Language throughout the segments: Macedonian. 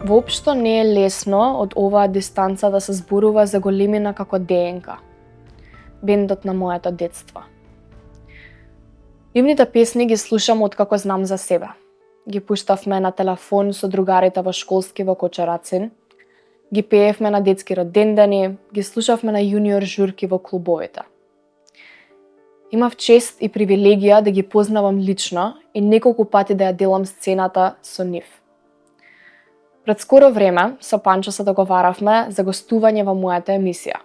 Воопшто не е лесно од оваа дистанца да се зборува за големина како ДНК, бендот на моето детство. Нивните песни ги слушам откако знам за себе. Ги пуштавме на телефон со другарите во школски во Кочарацин, ги пеевме на детски родендани, ги слушавме на јуниор журки во клубовите. Имав чест и привилегија да ги познавам лично и неколку пати да ја делам сцената со нив. Пред скоро време со Панчо се договаравме за гостување во мојата емисија.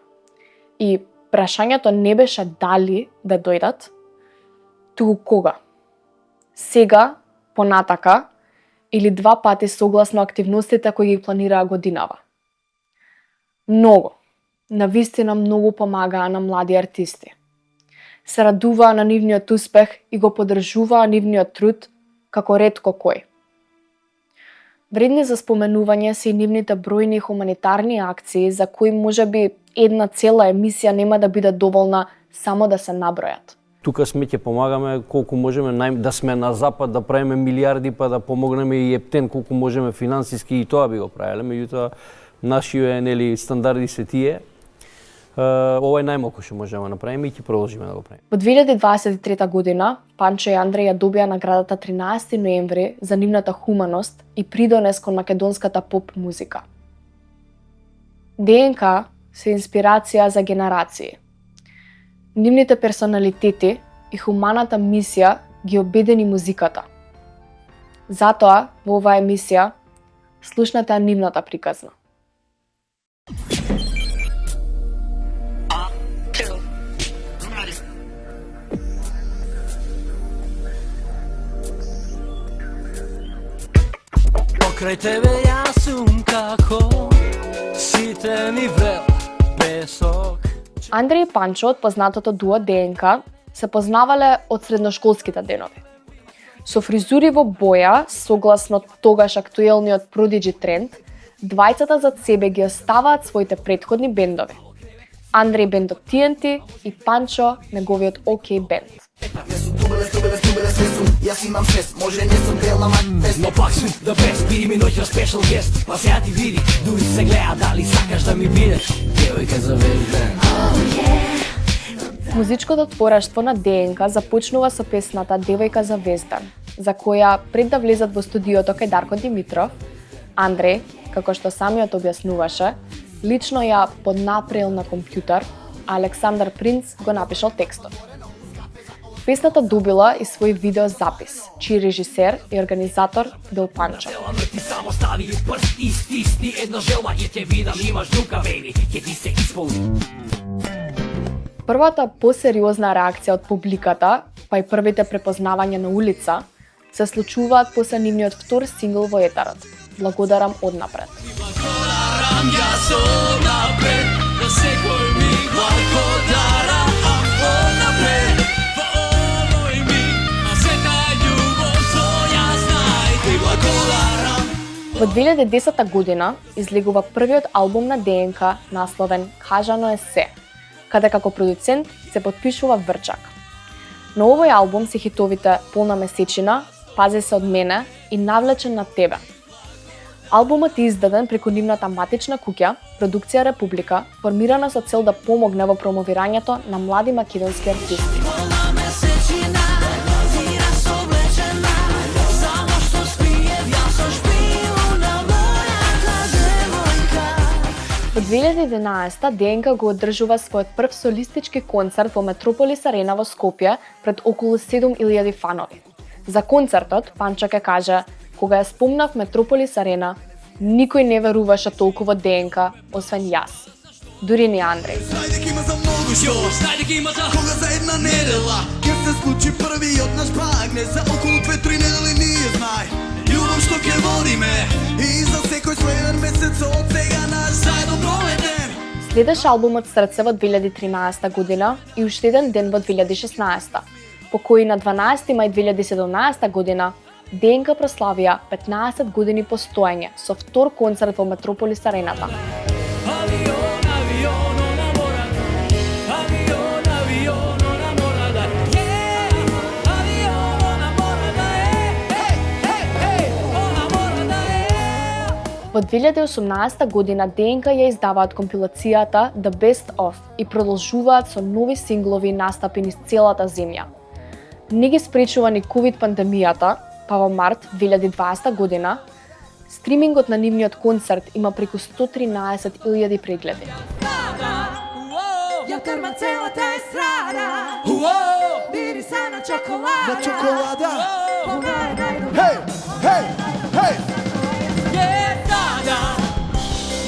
И прашањето не беше дали да дојдат, туку кога. Сега, понатака, или 2 пати согласно активностите кои ги планираа годинава. Многу, навистина многу помагаа на млади артисти. Се радуваа на нивниот успех и го поддржуваа нивниот труд како ретко кој. Вредни за споменување се и нивните бројни хуманитарни акции за кои можеби една цела емисија нема да биде доволна само да се набројат. Тука сме ќе помагаме колку можеме, да сме на запад, да правиме милиарди, па да помогнеме и ептен колку можеме финансиски, и тоа би го правеле, меѓутоа нашите стандарди се тие. Ова е најмалку што можеме да направиме и ќе продолжиме да го правиме. Во 2023 година Панчо и Андреј ја добија наградата 13 ноември за нивната хуманост и придонес кон македонската поп музика. ДНК се инспирација за генерации. Нивните персоналитети и хуманата мисија ги обедини музиката. Затоа, во оваа емисија, слушнете нивната приказна. Покрај тебе јас сум како ситен и врел песок. Андреј и Панчо од познатото дуо ДНК се познавале од средношколските денови. Со фризури во боја, согласно тогаш актуелниот продиджи тренд, двајцата зад себе ги оставаат своите претходни бендови. Андреј бендот TNT и Панчо неговиот OK бенд. Јас имам шест, може не сум бела мак, но пак сум the best, биди ми ноќна special guest. Па сега ти види, дури се гледа дали сакаш да ми бидеш девојка за Вездан. Музичкото творештво на ДНК започнува со песната Девојка за Вездан, за која пред да влезат во студиото кај Дарко Димитров, Андреј, како што самиот објаснуваше, лично ја поднапрел на компјутер, а Александар Принц го напишал текстот. Песната добила и свој видеозапис, чиј режисер и организатор бил Панчо. Првата посериозна реакција од публиката, па и првите препознавања на улица, се случуваат после нивниот втор сингл во етарот. Благодарам однапред. Во 2010 година излегува првиот албум на ДНК насловен Кажано е се, каде како продуцент се потпишува Врчак. На овој албум се хитовите Полна месечина, Пази се од мене и Навлечен на тебе. Албумот е издаден преку нивната матична куќа, Продукција Република, формирана со цел да помогне во промовирањето на млади македонски артисти. Во 2011 ДНК го одржува својот прв солистички концерт во Метрополис Арена во Скопје пред околу 7000 фанови. За концертот Панчо ке каже: "Кога ја спомнав Метрополис Арена, никој не веруваше толку во ДНК, освен јас. Дури ни Андреј." Кога за една недела ќе се случи првиот наш брак, не за околу 2-3 недели ние знај. Љубов што ќе водиме и за секој следен месец од сега наш заедно проведен. Следеше албумот Срце во 2013 година и уште еден ден во 2016, по кој на 12 мај 2017 година ДНК прославија 15 години постоење со втор концерт во Метрополис Арената. Во 2018 година ДНК ја издаваат компилацијата The Best Of и продолжуваат со нови синглови и настапи низ целата земја. Не ги спречува ни ковид пандемијата, па во март 2020 година стримингот на нивниот концерт има преку 113.000 прегледи. Ја трма целата естрада, мириса на чоколада, На чоколада. Хеј, Хеј, хеј.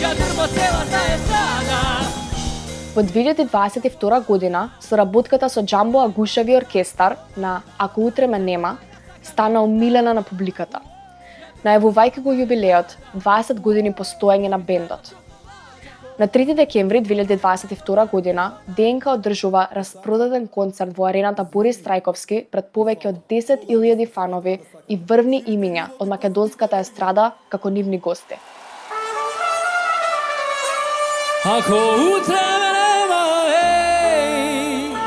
ја трма целата естрада. Во 2022 година соработката со Джамбо Агушеви оркестар на Ако утре ме нема стана омилена на публиката, најавувајќи го јубилеот 20 години постоење на бендот. На 3 декември 2022 година ДНК одржува распродаден концерт во арената Борис Трајковски пред повеќе од 10.000 фанови и врвни имиња од македонската естрада како нивни гости. Ако утре ме нема, еј.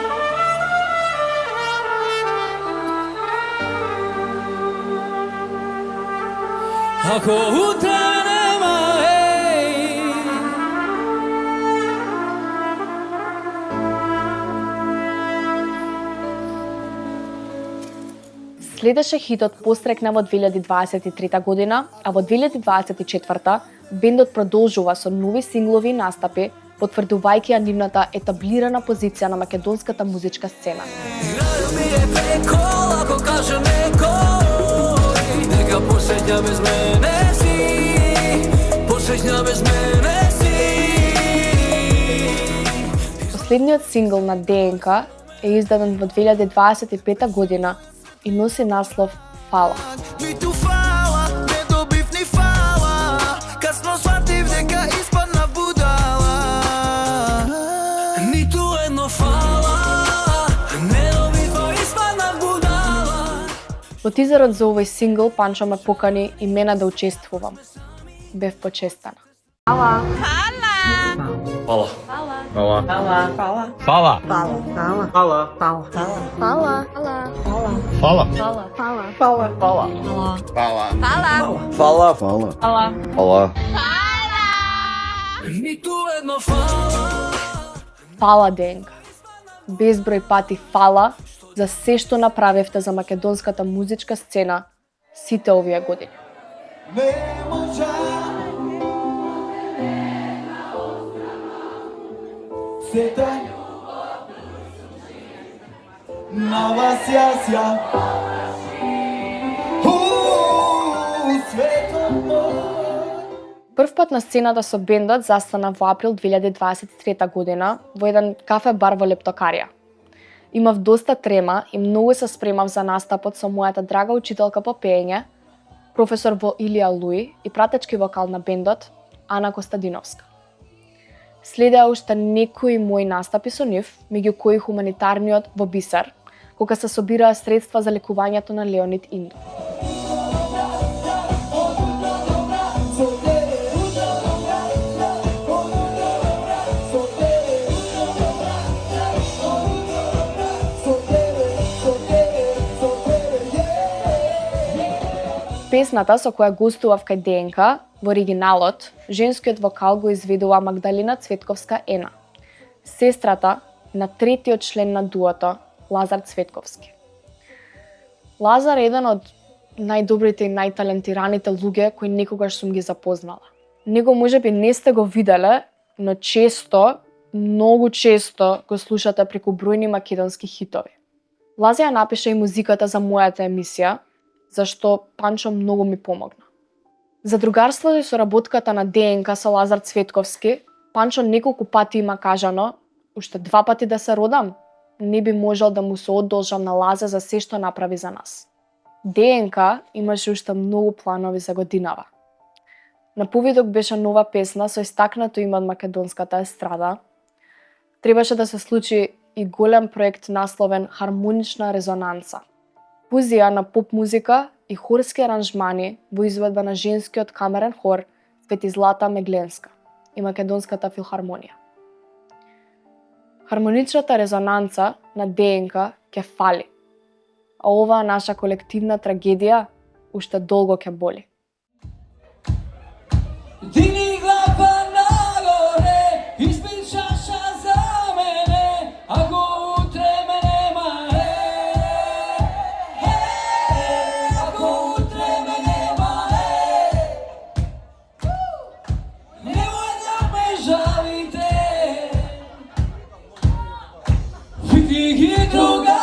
Ако утре ме нема, еј. Следеше хитот Пострекна во 2023 година, а во 2024 бендот продолжува со нови синглови и настапи, потврдувајќи ја нивната етаблирана позиција на македонската музичка сцена. Рајо ми е прекол, ако каже некој, нека посеќа без мене си, посеќа без мене си. Последниот сингл на ДНК е издаден во 2025 година и носи наслов Фала. Ниту фала, не добив ни фала. Касно сватив дека испадна будала. Ниту едно фала, не добива испадна будала. Во тизерот за овој сингл Панчо ме покани и мене да учествувам. Бев почестена. Ниту едно фала. Фала ДНК. Безброј пати фала за се што направевте за македонската музичка сцена сите овие години. Не можа. Сета. На вас јас ја. Светот мој. Прв пат на сцената со бендот застана во април 2023 година во еден кафе-бар во Лептокарија. Имав доста трема и многу се спремав за настапот со мојата драга учителка по пеење, професор во Илија Луи и пратечки вокал на бендот Ана Костадиновска. Следеа уште некои мои настапи со нив, меѓу кои хуманитарниот во Бисер, кога се собираа средства за лекувањето на Леонид Индо. Песната со која гостував кај ДНК, во оригиналот, женскиот вокал го изведува Магдалина Цветковска Ена, сестрата на третиот член на дуото, Лазар Цветковски. Лазар е еден од најдобрите и најталентираните луѓе кои некогаш сум ги запознала. Него можеби не сте го виделе, но често, многу често го слушате преку бројни македонски хитови. Лазар ја напиша и музиката за мојата емисија, зашто Панчо многу ми помогна. За другарството и соработката на ДНК со Лазар Цветковски, Панчо неколку пати има кажано, уште 2 пати да се родам, не би можел да му се одолжам на Лазе за се што направи за нас. ДНК имаше уште многу планови за годинава. На повидок беше нова песна со истакнато име од македонската естрада. Требаше да се случи и голем проект насловен Хармонична резонанца. Фузија на поп музика и хорски аранжмани во изведба на женскиот камерен хор Свети Злата Мегленска и Македонската филхармонија. Хармоничната резонанца на ДНК ќе фали, а оваа наша колективна трагедија уште долго ќе боли. и друга